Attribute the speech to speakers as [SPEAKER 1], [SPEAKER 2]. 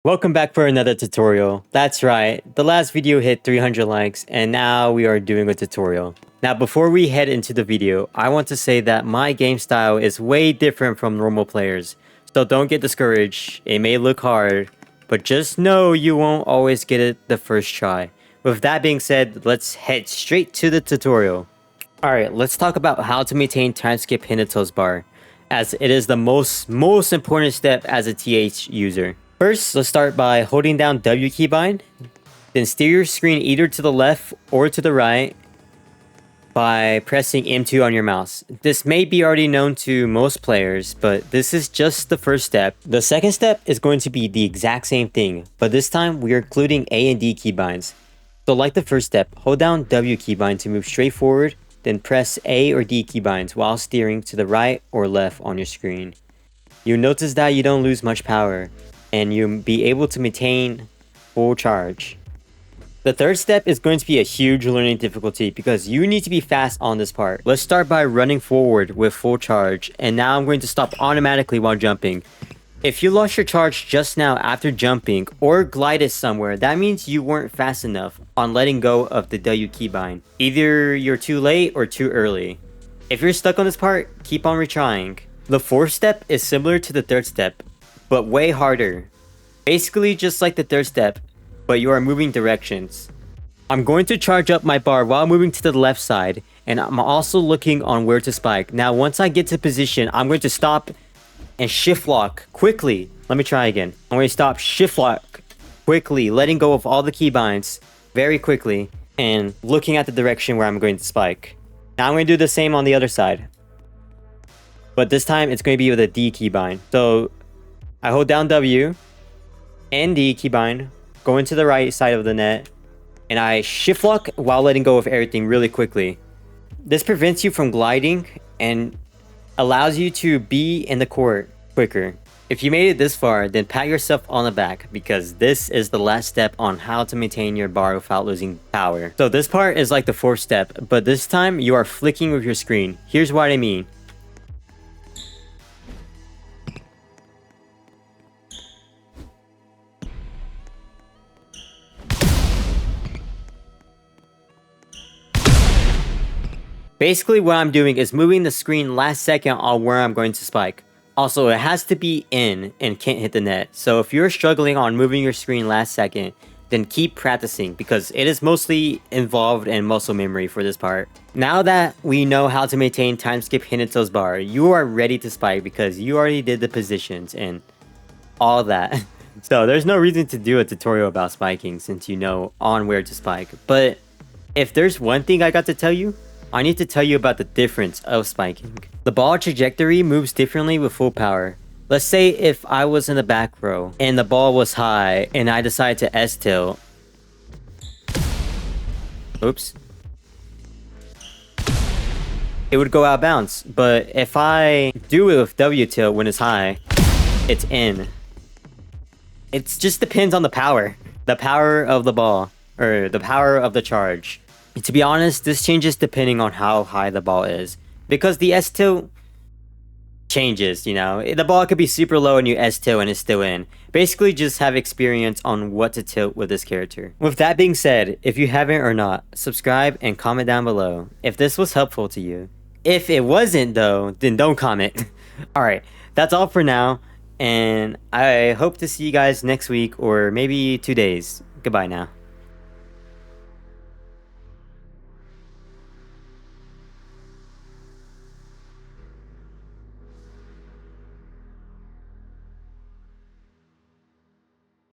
[SPEAKER 1] Welcome back for another tutorial. That's right, the last video hit 300 likes and now we are doing a tutorial. Now before we head into the video, I want to say that my game style is way different from normal players. So don't get discouraged, it may look hard, but just know you won't always get it the first try. With that being said, let's head straight to the tutorial. Alright, let's talk about how to maintain Timeskip Hinoto's bar, as it is the most important step as a TH user. First, let's start by holding down W keybind, then steer your screen either to the left or to the right by pressing M2 on your mouse. This may be already known to most players, but this is just the first step. The second step is going to be the exact same thing, but this time we are including A and D keybinds. So like the first step, hold down W keybind to move straight forward, then press A or D keybinds while steering to the right or left on your screen. You'll notice that you don't lose much power, and you'll be able to maintain full charge. The third step is going to be a huge learning difficulty because you need to be fast on this part. Let's start by running forward with full charge, and now I'm going to stop automatically while jumping. If you lost your charge just now after jumping or glided somewhere, that means you weren't fast enough on letting go of the W keybind. Either you're too late or too early. If you're stuck on this part, keep on retrying. The fourth step is similar to the third step, but way harder. Basically just like the third step, but you are moving directions. I'm going to charge up my bar while moving to the left side, and I'm also looking on where to spike. Now once I get to position, I'm going to stop and shift lock quickly. Let me try again. I'm going to stop, shift lock quickly, letting go of all the keybinds very quickly, and looking at the direction where I'm going to spike. Now I'm going to do the same on the other side, but this time it's going to be with a D keybind. So I hold down W and D keybind, go into the right side of the net, and I shift lock while letting go of everything really quickly. This prevents you from gliding and allows you to be in the court quicker. If you made it this far, then pat yourself on the back because this is the last step on how to maintain your bar without losing power. So this part is like the fourth step, but this time you are flicking with your screen. Here's what I mean. Basically what I'm doing is moving the screen last second on where I'm going to spike. Also, it has to be in and can't hit the net. So if you're struggling on moving your screen last second, then keep practicing because it is mostly involved in muscle memory for this part. Now that we know how to maintain Timeskip Hinoto's bar, you are ready to spike because you already did the positions and all that. So there's no reason to do a tutorial about spiking since you know on where to spike. But if there's one thing I got to tell you, I need to tell you about the difference of spiking. The ball trajectory moves differently with full power. Let's say if I was in the back row and the ball was high and I decided to S-tilt. Oops. It would go out of bounds. But if I do it with W-tilt when it's high, it's in. It just depends on the power. The power of the ball, or the power of the charge. To be honest, this changes depending on how high the ball is. Because the S-tilt changes, you know. The ball could be super low and you S-tilt and it's still in. Basically, just have experience on what to tilt with this character. With that being said, if you haven't or not, subscribe and comment down below if this was helpful to you. If it wasn't though, then don't comment. Alright, that's all for now. And I hope to see you guys next week or maybe 2 days. Goodbye now.